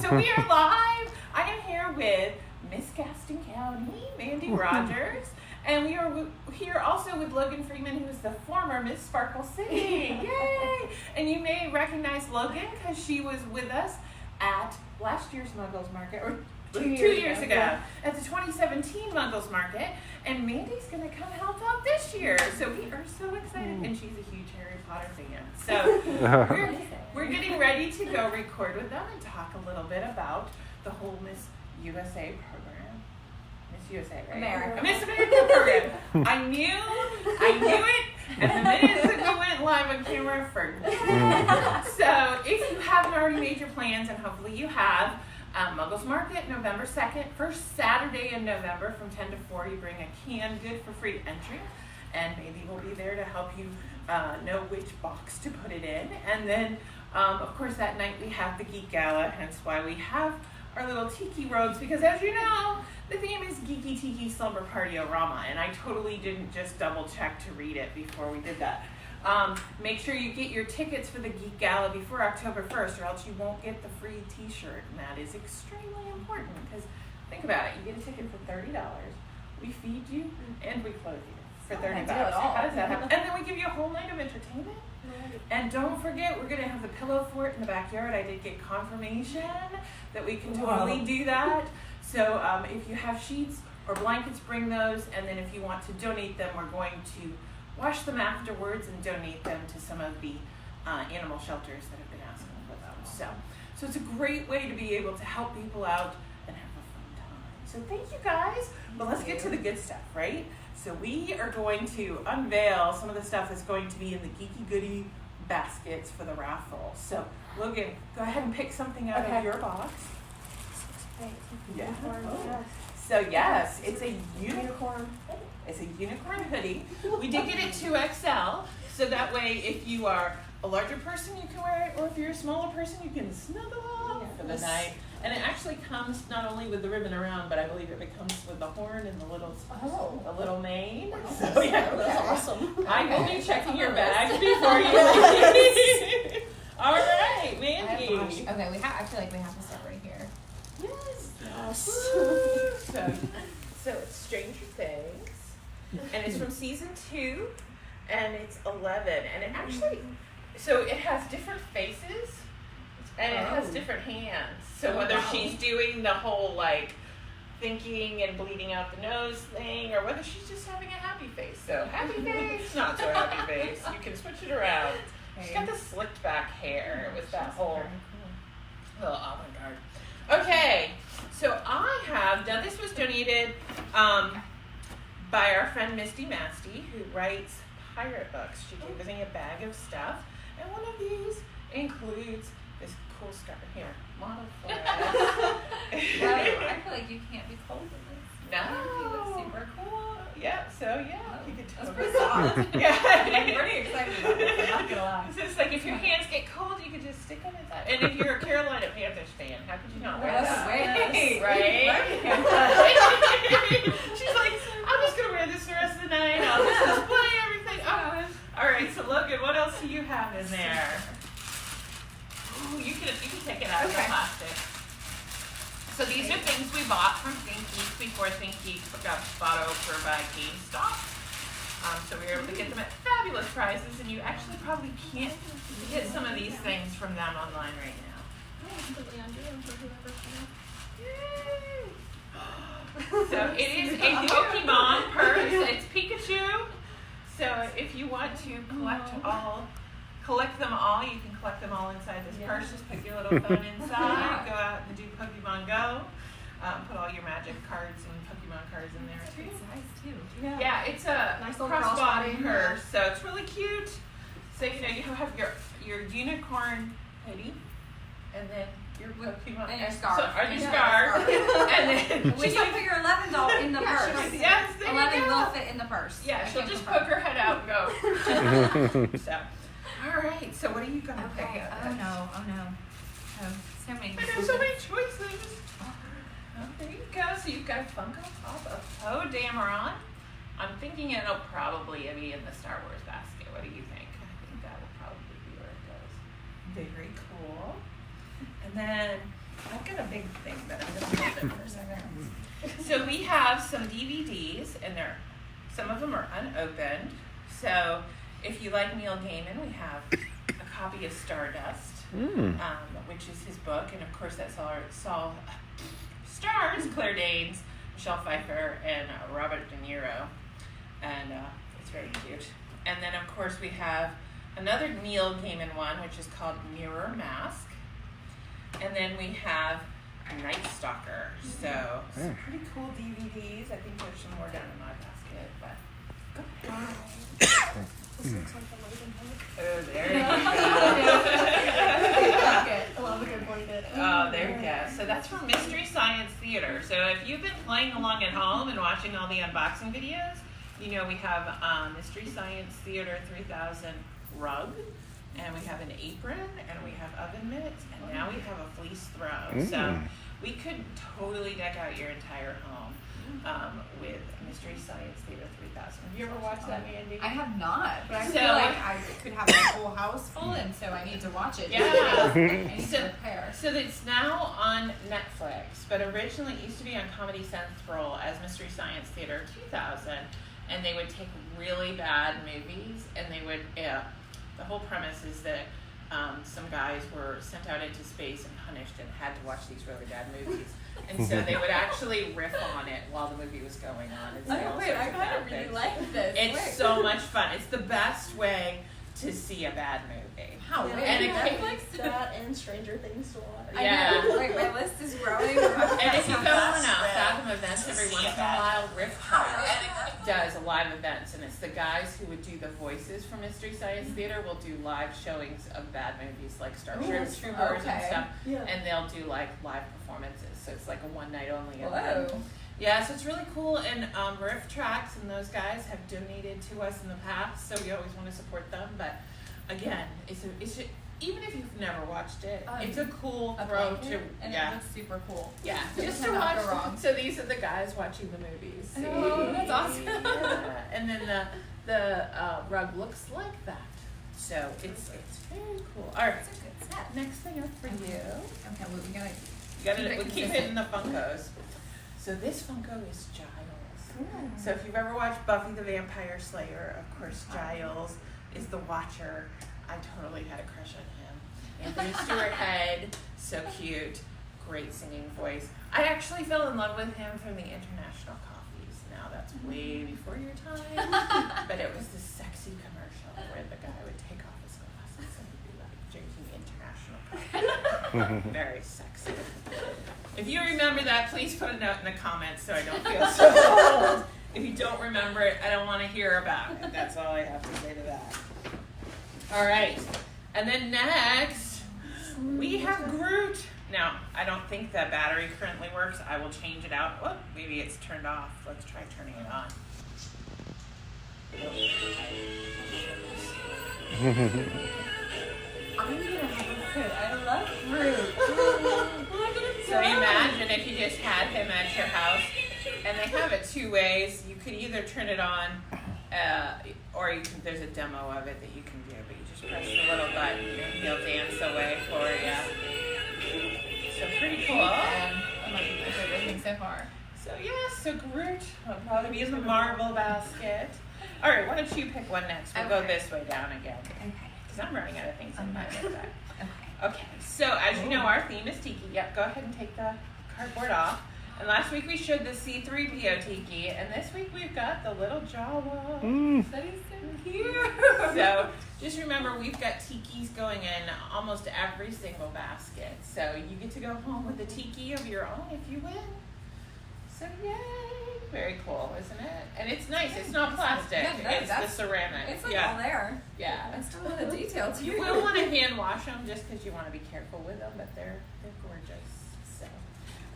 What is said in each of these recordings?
So we are live. I am here with Miss Gaston County, Mandy Rogers, and we are here also with Logan Freeman, who is the former Miss Sparkle City. Yay! And you may recognize Logan because she was with us at last year's Muggles Market, or 2 years ago, at the 2017 Muggles Market, and Mandy's going to come help out this year. So we are so excited, and she's a huge Harry Potter fan. So we're getting ready to go record with them and talk a little bit about the whole Miss USA program. Miss USA, right? America. Miss America program. I knew it, and the minute we went live on camera first. So if you haven't already made your plans, and hopefully you have, Muggles Market, November 2nd, first Saturday in November from 10 to 4. You bring a can, good for free entry, and maybe we'll be there to help you know which box to put it in. And then, of course, that night we have the Geek Gala, hence why we have our little Tiki robes, because as you know, the theme is Geeky, Tiki, Slumber, Party-o-Rama, and I totally didn't just double check to read it before we did that. Make sure you get your tickets for the Geek Gala before October 1st, or else you won't get the free t-shirt, and that is extremely important, because think about it, you get a ticket for $30, we feed you, and we clothe you for $30. How does that happen? And then we give you a whole night of entertainment. And don't forget, we're going to have the pillow fort in the backyard. I did get confirmation that we can totally do that. So if you have sheets or blankets, bring those, and then if you want to donate them, we're going to wash them afterwards and donate them to some of the animal shelters that have been asking for them. So it's a great way to be able to help people out and have a fun time. So thank you guys. But let's get to the good stuff, right? So we are going to unveil some of the stuff that's going to be in the Geeky Goodie baskets for the raffle. So Logan, go ahead and pick something out of your box. Yeah. Oh. So yes, it's a unicorn. It's a unicorn hoodie. We did get it 2XL, so that way if you are a larger person, you can wear it, or if you're a smaller person, you can snuggle up for the night. And it actually comes not only with the ribbon around, but I believe it comes with the horn and the little mane. So yeah, that's awesome. I will be checking your bags before you leave. All right, Mandy. Okay, I feel like we have to start right here. Yes. So it's Stranger Things, and it's from season 2, and it's 11, and it actually, so it has different faces, and it has different hands. So whether she's doing the whole like thinking and bleeding out the nose thing, or whether she's just having a happy face. So happy face, not so happy face. You can switch it around. She's got the slicked back hair with that whole little avant-garde. Okay, so I have done, this was donated by our friend Misty Masty, who writes pirate books. She gave me a bag of stuff, and one of these includes this cool scarf here, model for us. I feel like you can't be cold in this. No. You look super cool. Yeah, so yeah. You can That's pretty soft. Yeah. I'm pretty excited about this, I'm not gonna lie. So it's like if your hands get cold, you can just stick them inside. And if you're a Carolina Panthers fan, how could you not wear that? Right? She's like, I'm just gonna wear this the rest of the night. I'll just display everything. Oh. All right, so Logan, what else do you have in there? Ooh, you can take it out of the plastic. So these are things we bought from Think Geek before Think Geek got bought over by GameStop. So we were able to get them at fabulous prices, and you actually probably can't get some of these things from them online right now. So it is a Pokemon purse. It's Pikachu. So if you want to collect them all, you can collect them all inside this purse. Just put your little phone inside, go out and do Pokemon Go. Put all your magic cards and Pokemon cards in there too. It's nice too. Yeah, it's a nice crossbody purse, so it's really cute. So you have your unicorn hoodie, and then your Pokemon and your scarf. Your scarf. And then we can put your 11 doll in the purse. Yes, there 11 you go. will fit in the purse. Yeah, she'll just poke her head out and go. So. All right, so what are you going to pick up? Oh no. So many. I know, so many choices. Oh, there you go. So you've got a Funko Pop of Poe Dameron. I'm thinking it'll probably be in the Star Wars basket. What do you think? I think that will probably be where it goes. Very cool. And then I've got a big thing, but I'm going to hold it for a second. So we have some DVDs, and some of them are unopened. So if you like Neil Gaiman, we have a copy of Stardust, which is his book, and of course that's Stars, Claire Danes, Michelle Pfeiffer, and Robert De Niro, and it's very cute. And then of course we have another Neil Gaiman one, which is called Mirror Mask, and then we have Night Stalker. So some pretty cool DVDs. I think there's some more down in my basket, but go ahead. This looks like the Logan Freeman. Oh, there you go. I love a good blanket. Oh, there you go. So that's from Mystery Science Theater. So if you've been playing along at home and watching all the unboxing videos, you know we have Mystery Science Theater 3000 rug, and we have an apron, and we have oven mitts, and now we have a fleece throw. So we could totally deck out your entire home with Mystery Science Theater 3000. Have you ever watched that, Mandy? I have not, but I So- feel like I could have a whole house full, and so I need to watch it. Yeah. I need to prepare. So it's now on Netflix, but originally it used to be on Comedy Central as Mystery Science Theater 2000, and they would take really bad movies, and they would, the whole premise is that some guys were sent out into space and punished and had to watch these really bad movies. And so they would actually riff on it while the movie was going on. And say all Wait, sorts I of kind bad of really things. like this. It's so much fun. It's the best way to see a bad movie. How Yeah, weird. And it Netflix, that and Stranger Things to watch. Yeah. I know. Wait, my list is growing. And if you go on Fathom events every once in a while, Rift Track does live events, and it's the guys who would do the voices for Mystery Science Theater will do live showings of bad movies like Starship that's Troopers and okay. stuff, Yeah. and they'll do like live performances. So it's like a one night only event. Whoa. Yeah, so it's really cool, and Rift Tracks and those guys have donated to us in the past, so we always want to support them. But again, it's even if you've never watched it, it's a cool A throw blanket, to and it looks super cool. yeah, It just to cannot watch. go wrong. So these are the guys watching the movies. See? Oh, that's awesome. Yeah. And then the rug looks like that. So it's very cool. All right, It's a good set. next thing up for you. Okay, well, we gotta. You gotta Keep it we keep consistent. hitting the Funkos. So this Funko is Giles. So if you've ever watched Buffy the Vampire Slayer, of course Giles is the Watcher. I totally had a crush on him. Anthony Stewart Head, so cute, great singing voice. I actually fell in love with him from the International Coffees. Now that's way before your time, but it was this sexy commercial where the guy would take off his glasses and he'd be like drinking International Coffee. Very sexy. If you remember that, please put a note in the comments so I don't feel so old. If you don't remember it, I don't want to hear about it. That's all I have to say to that. All right. And then next, we have Groot. Now, I don't think the battery currently works. I will change it out. Oh, maybe it's turned off. Let's try turning it on. I'm gonna have a food. I love fruit. So imagine if you just had him at your house, and they have it two ways. You could either turn it on, or you can, there's a demo of it that you can do, but you just press the little button and he'll dance away for you. So pretty cool. My favorite thing so far. So yeah, so Groot will probably be in the marble basket. All right, why don't you pick one next? We'll go Okay. this way down again. Okay. Because I'm running out of things in my Okay. backpack. Okay. Okay, so as you know, our theme is Tiki. Yep, go ahead and take the cardboard off. And last week we showed the C-3PO Tiki, and this week we've got the little Jawa. That is so cute. So just remember, we've got Tikis going in almost every single basket. So you get to go home with a Tiki of your own if you win. So yay! Very cool, isn't it? And it's nice. It's not plastic. Yeah, It's the ceramic. It's like yeah. all there. Yeah. I still want the detail too. You will want to hand wash them just because you want to be careful with them, but they're gorgeous. So,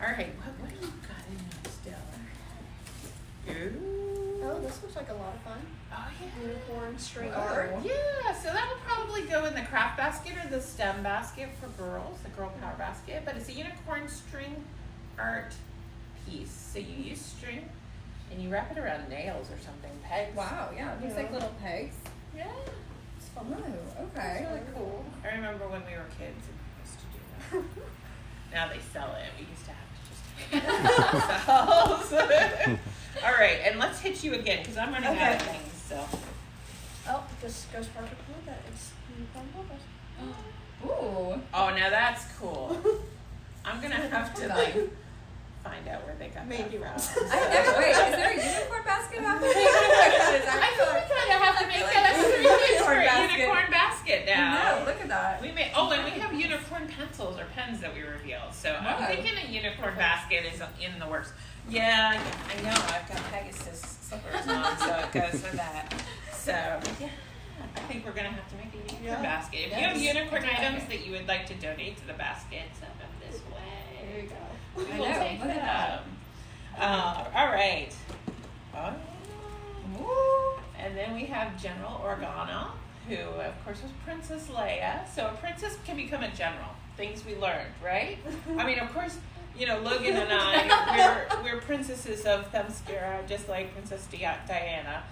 all right, what do you got in there still? Ooh. Oh, this looks like a lot of fun. Oh yeah. Unicorn string Whoa. art. Yeah, so that would probably go in the craft basket or the STEM basket for girls, the girl power basket. But it's a unicorn string art piece. So you use string and you wrap it around nails or something, pegs. Wow, yeah, it looks like little pegs. Yeah. It's fun. Oh, okay. It's really cool. I remember when we were kids and we used to do that. Now they sell it. We used to have to just ourselves. All right, and let's hit you again because I'm running out of things. So. Oh, this goes perfectly with that. It's unicorn bubbles. Ooh. Oh, now that's cool. I'm gonna have to like find out where they got Mandy that Rogers. from. I never. Wait, is there a unicorn basket out there? I feel we kind of have to make that a unicorn basket now. No, look at that. We may. Oh, and we have unicorn pencils or pens that we reveal. So I'm Wow. thinking a unicorn basket is in the works. Yeah, I know. I've got Pegasus slippers on, so it goes with that. So yeah, I think we're gonna have to make a unicorn basket. If you have unicorn items that you would like to donate to the basket, send them this way. There you go. We I will know, take look at them. All right. Ooh. And then we have General Organa, who of course was Princess Leia. So a princess can become a general. Things we learned, right? I mean, of course, you know, Logan and I, we're princesses of Themyscira, just like Princess Diana.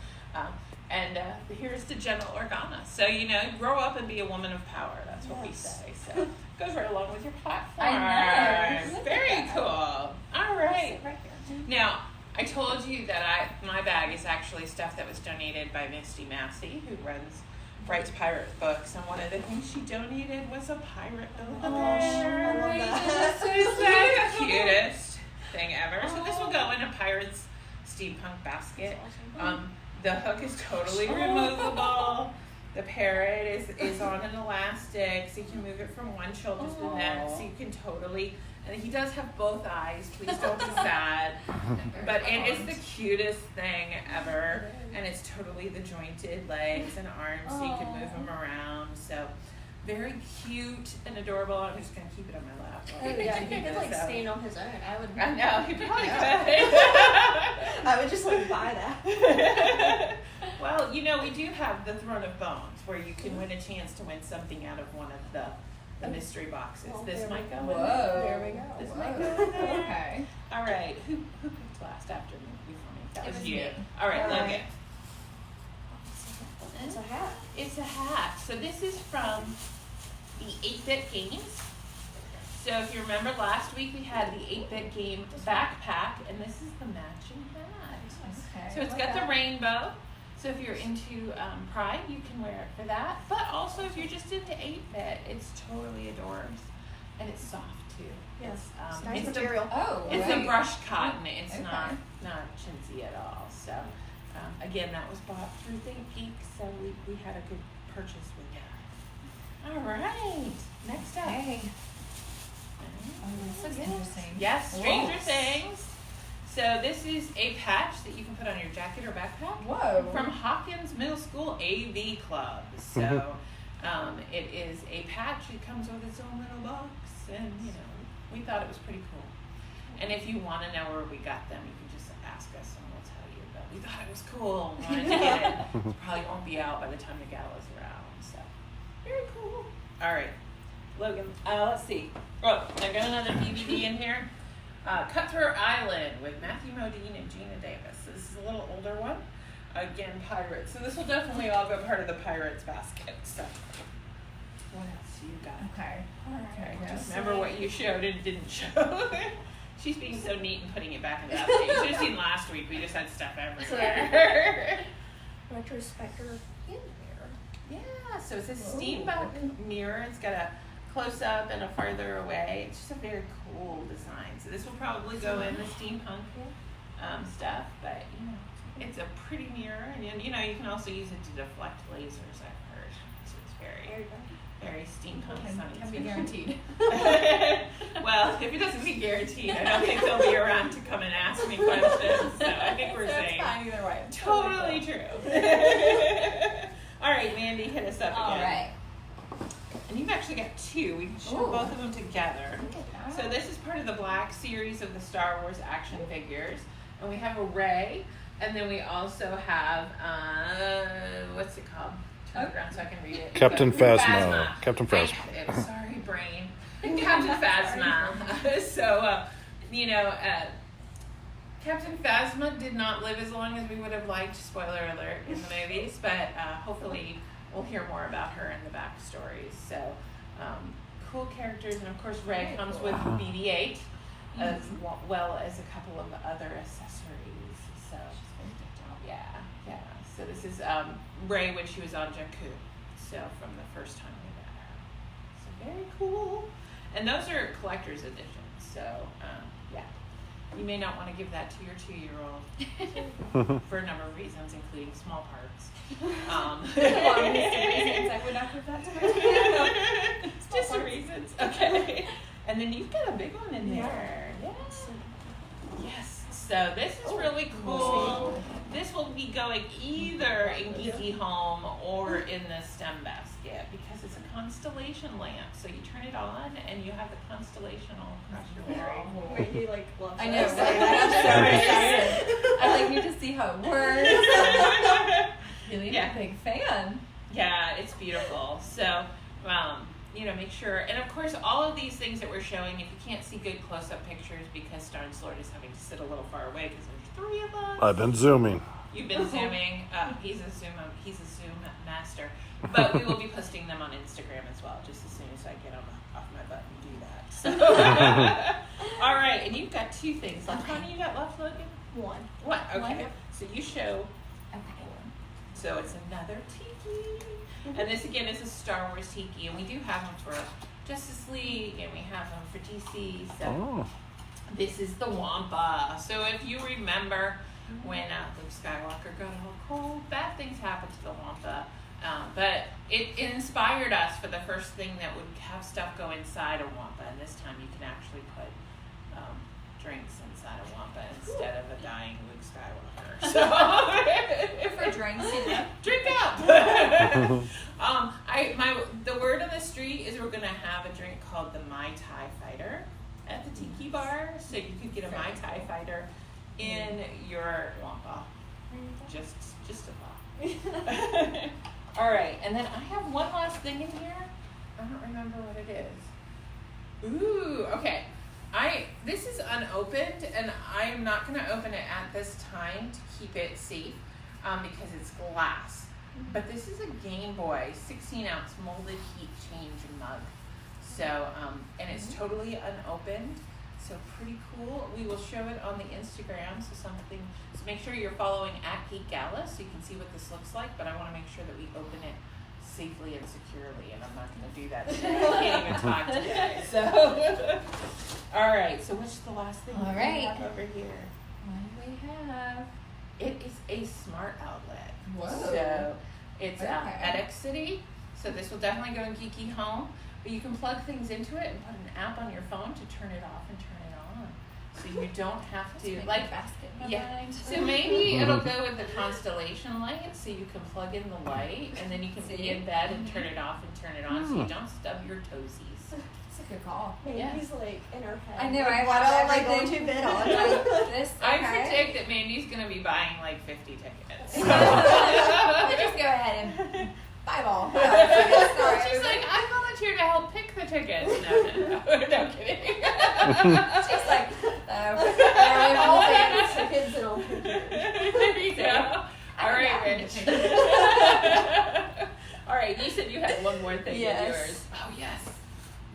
And here's the General Organa. So, you know, grow up and be a woman of power. That's what we say. So goes right along with your platform. I know. Very cool. All right. Right here. Now, I told you that my bag is actually stuff that was donated by Misty Massey, who writes pirate books, and one of the things she donated was a pirate build-a-bear. I love that. Is that the cutest thing ever? So this will go in a pirate's steampunk basket. The hook is totally removable. The parrot is on an elastic, so you can move it from one shoulder to the next. So you can totally, and he does have both eyes. Please don't be sad. But it is the cutest thing ever, and it's totally the jointed legs and arms, so you can move them around. So very cute and adorable. I'm just gonna keep it on my lap. Oh yeah, he could like stand on his own. I know he probably could. I would just like buy that. Well, you know, we do have the Throne of Bones, where you can win a chance to win something out of one of the mystery boxes. Well, This there might we go go. in there. Whoa. There we go. This Whoa. might go in there. Okay. All right. Who picked last after me? Before me? That It was was you. me. All right, All right. Logan. It's a hat. It's a hat. So this is from the 8-Bit Games. So if you remember last week, we had the 8-Bit Game backpack, and this is the matching hat. Okay. So it's got the rainbow. So if you're into Pride, you can wear it for that. But also if you're just into 8-Bit, it's totally adorbs. And it's soft too. Yes. It's, Nice it's material. It's right. a brushed cotton. It's Okay. not chintzy at all. So again, that was bought through Think Geek, so we had a good purchase with that. All right. Next up. Hey. Oh, this looks interesting. Yes, Stranger Whoa. Things. So this is a patch that you can put on your jacket or backpack. Whoa. From Hawkins Middle School AV Club. So it is a patch. It comes with its own little box, and you know, we thought it was pretty cool. And if you want to know where we got them, you can just ask us, and we'll tell you. But we thought it was cool. We wanted to get it. It probably won't be out by the time the gala's around. So very cool. All right, Logan. Let's see. Oh, I got another DVD in here. Cutthroat Island with Matthew Modine and Gina Davis. This is a little older one. Again, pirates. So this will definitely all go part of the pirates basket. So what else you got? Okay. Okay, Alright. just remember what you showed and didn't show. She's being so neat and putting it back in the basket. You should have seen last week. We just had stuff everywhere. Retrospector in mirror. Yeah, so it's a steampunk mirror. It's got a close up and a farther away. It's just a very cool design. So this will probably go in the steampunk stuff, but you know, it's a pretty mirror, and you know, you can also use it to deflect lasers. I've heard. So it's There you go. very steampunk. Can be guaranteed. Well, if it doesn't be guaranteed, I don't think they'll be around to come and ask me questions. So I think we're saying It's fine either way. totally true. All right, Mandy, hit us up All again. right. And you've actually got two. We can show Ooh. both of them together. Look at that. So this is part of the Black series of the Star Wars action figures. And we have a Rey, and then we also have, what's it called? Turn it around so I can read it. Captain Phasma. Captain Phasma. Sorry, brain. Captain Phasma. So, you know, Captain Phasma did not live as long as we would have liked, spoiler alert, in the movies, but hopefully we'll hear more about her in the backstories. So, cool characters, and of course Ray comes with BB-8, as well as a couple of other accessories. So yeah. So this is Ray when she was on Jakku. So from the first time we met her. So very cool. And those are collector's editions. So yeah, you may not want to give that to your 2-year-old for a number of reasons, including small parts. I would not give that to my Just some reasons. Okay. And then you've got a big one in there. Yes. So this is really cool. This will be going either in Geeky Home or in the STEM basket because it's a constellation lamp. So you turn it on and you have the constellation all across your wearing. Randy loves I it. know, right? I'm so excited. I need to see how it works. Really a big fan. Yeah, it's beautiful. So, make sure. And of course, all of these things that we're showing, if you can't see good close-up pictures because Starnes Lord is having to sit a little far away because there's 3 of us. I've been zooming. You've been zooming. He's a Zoom master. But we will be posting them on Instagram as well, just as soon as I get off my butt and do that. So, all right. And you've got 2 things left. How many you got left, Logan? 1. What? Okay. One. So you show. So it's another Tiki. And this again is a Star Wars Tiki. And we do have them for Justice League and we have them for DC. So this is the Wampa. So if you remember when Luke Skywalker got all cold, bad things happened to the Wampa. But it inspired us for the first thing that would have stuff go inside a Wampa. And this time you can actually put drinks inside a Wampa instead of a dying Luke Skywalker. So For drinks, drink up. The word on the street is we're gonna have a drink called the Mai Tai Fighter at the Tiki Bar, so you could get a Mai Tai Fighter in your Wampa. Just a thought. All right, and then I have one last thing in here. I don't remember what it is. Ooh, okay. This is unopened, and I'm not going to open it at this time to keep it safe because it's glass. But this is a Game Boy 16-ounce molded heat change mug. So, and it's totally unopened. So pretty cool. We will show it on the Instagram. So make sure you're following at Geek Gala so you can see what this looks like. But I want to make sure that we open it safely and securely, and I'm not going to do that today. I can't even talk today. So, all right. So what's the last thing we have over here? What do we have? It is a smart outlet. Whoa. So it's at X City. So this will definitely go in Geeky Home. But you can plug things into it and put an app on your phone to turn it off and turn it on. So you don't have to basket in my mind. So maybe it'll go with the constellation light, so you can plug in the light and then you can be in bed and turn it off and turn it on so you don't stub your toesies. That's a good call. Mandy's like in her head. I know. Like, I what watched am I everything. going to bid on? This. I Okay. predict that Mandy's going to be buying like 50 tickets. Just go ahead and buy all. She's like, I volunteer to help pick the tickets. No kidding. She's like, All fans, tickets, and all pictures. There you go. All right, Rich. All right, you said you had one more thing of yours. Oh, yes.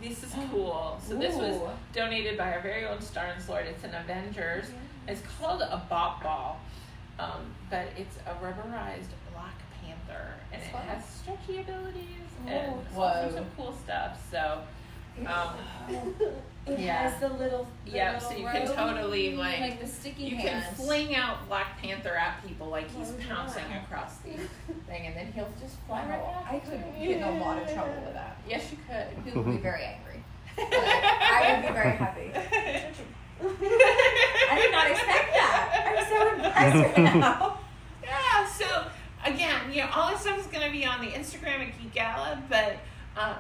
This is cool. So this was donated by our very own Starnes Lord. It's an Avengers. It's called a Bop Ball, but it's a rubberized Black Panther, and it has stretchy abilities and some cool stuff. So, It has the little so you can totally like the sticky you hands. can fling out Black Panther at people like he's pouncing across the thing, and then he'll just fly right back. I could get in a lot of trouble with that. Yes, you could. People would be very angry. But I would be very happy. I did not expect that. I'm so impressed right now. Yeah, so again, all this stuff is going to be on the Instagram at Geek Gala, but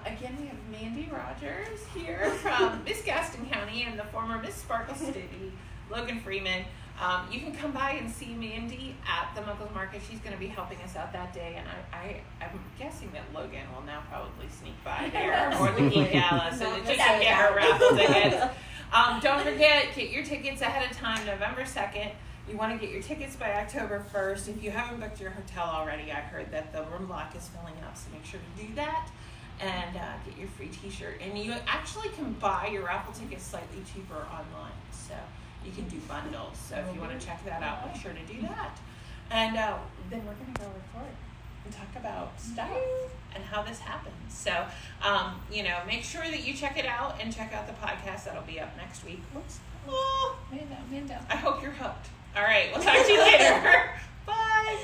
again, we have Mandy Rogers here from Miss Gaston County and the former Miss Sparkle City, Logan Freeman. You can come by and see Mandy at the Muggles Market. She's going to be helping us out that day, and I'm guessing that Logan will now probably sneak by there or the Geek Gala so that she can get her raffle tickets. Don't forget, get your tickets ahead of time, November 2nd. You want to get your tickets by October 1st. If you haven't booked your hotel already, I heard that the room block is filling up, so make sure to do that. and get your free t-shirt. And you actually can buy your raffle tickets slightly cheaper online. So you can do bundles. So if you want to check that out, make sure to do that. And then we're going to go record and talk about stuff and how this happens. So, make sure that you check it out and check out the podcast. That'll be up next week. Whoops. Oh, Mando. I hope you're hooked. All right. We'll talk to you later. Bye.